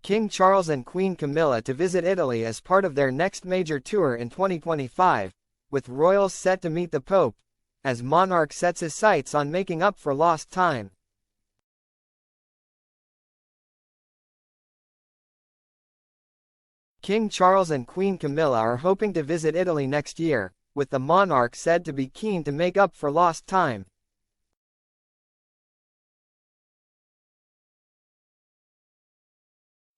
King Charles and Queen Camilla to visit Italy as part of their next major tour in 2025, with royals set to meet the Pope, as monarch sets his sights on making up for lost time. King Charles and Queen Camilla are hoping to visit Italy next year, with the monarch said to be keen to make up for lost time.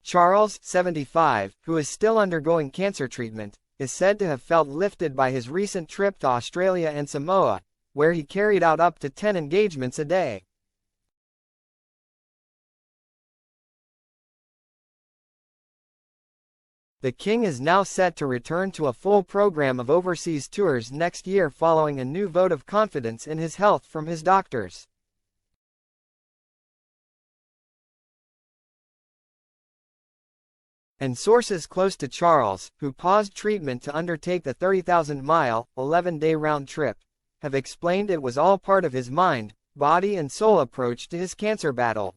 Charles, 75, who is still undergoing cancer treatment, is said to have felt lifted by his recent trip to Australia and Samoa, where he carried out up to 10 engagements a day. The king is now set to return to a full program of overseas tours next year following a new vote of confidence in his health from his doctors. And sources close to Charles, who paused treatment to undertake the 30,000-mile, 11-day round trip, have explained it was all part of his mind, body and soul approach to his cancer battle.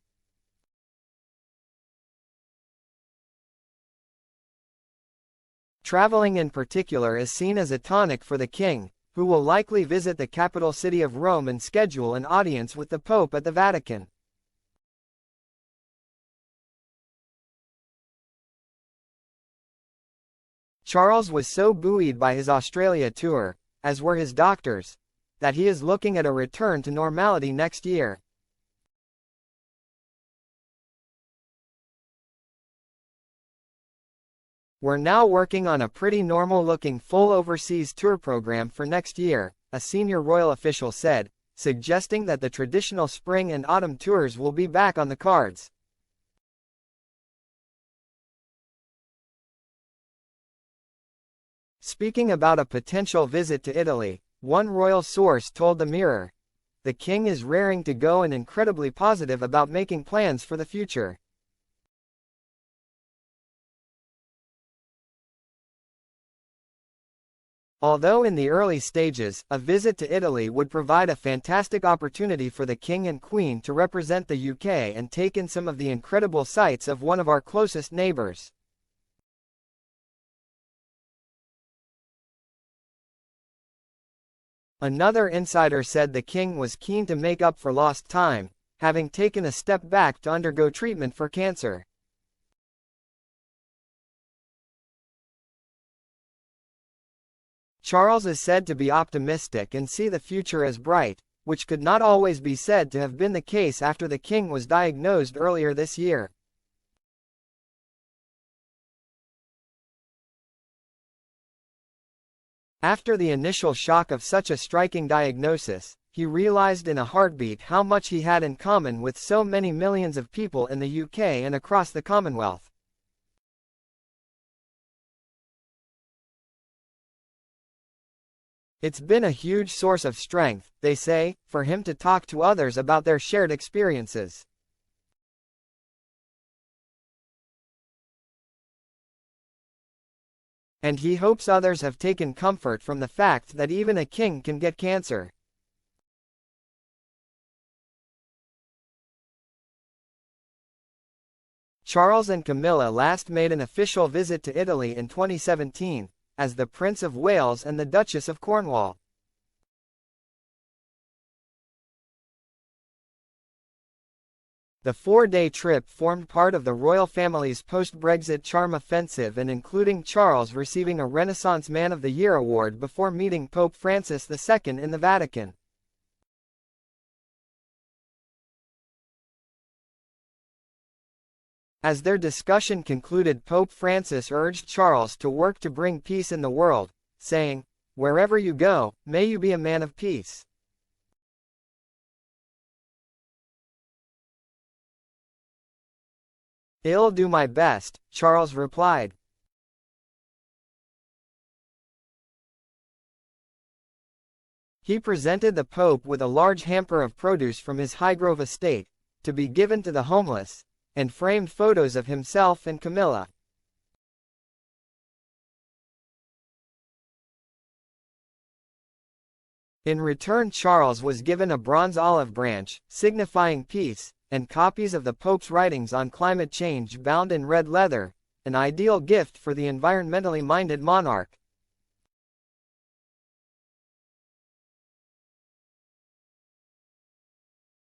Traveling in particular is seen as a tonic for the king, who will likely visit the capital city of Rome and schedule an audience with the Pope at the Vatican. Charles was so buoyed by his Australia tour, as were his doctors, that he is looking at a return to normality next year. We're now working on a pretty normal-looking full overseas tour program for next year, a senior royal official said, suggesting that the traditional spring and autumn tours will be back on the cards. Speaking about a potential visit to Italy, one royal source told the Mirror, "The king is raring to go and incredibly positive about making plans for the future." Although in the early stages, a visit to Italy would provide a fantastic opportunity for the King and Queen to represent the UK and take in some of the incredible sights of one of our closest neighbours. Another insider said the king was keen to make up for lost time, having taken a step back to undergo treatment for cancer. Charles is said to be optimistic and see the future as bright, which could not always be said to have been the case after the king was diagnosed earlier this year. After the initial shock of such a striking diagnosis, he realized in a heartbeat how much he had in common with so many millions of people in the UK and across the Commonwealth. It's been a huge source of strength, they say, for him to talk to others about their shared experiences. And he hopes others have taken comfort from the fact that even a king can get cancer. Charles and Camilla last made an official visit to Italy in 2017, as the Prince of Wales and the Duchess of Cornwall. The 4-day trip formed part of the royal family's post-Brexit charm offensive and including Charles receiving a Renaissance Man of the Year award before meeting Pope Francis II in the Vatican. As their discussion concluded, Pope Francis urged Charles to work to bring peace in the world, saying, "Wherever you go, may you be a man of peace." "I'll do my best," Charles replied. He presented the Pope with a large hamper of produce from his Highgrove estate, to be given to the homeless, and framed photos of himself and Camilla. In return, Charles was given a bronze olive branch, signifying peace, and copies of the Pope's writings on climate change bound in red leather, an ideal gift for the environmentally minded monarch.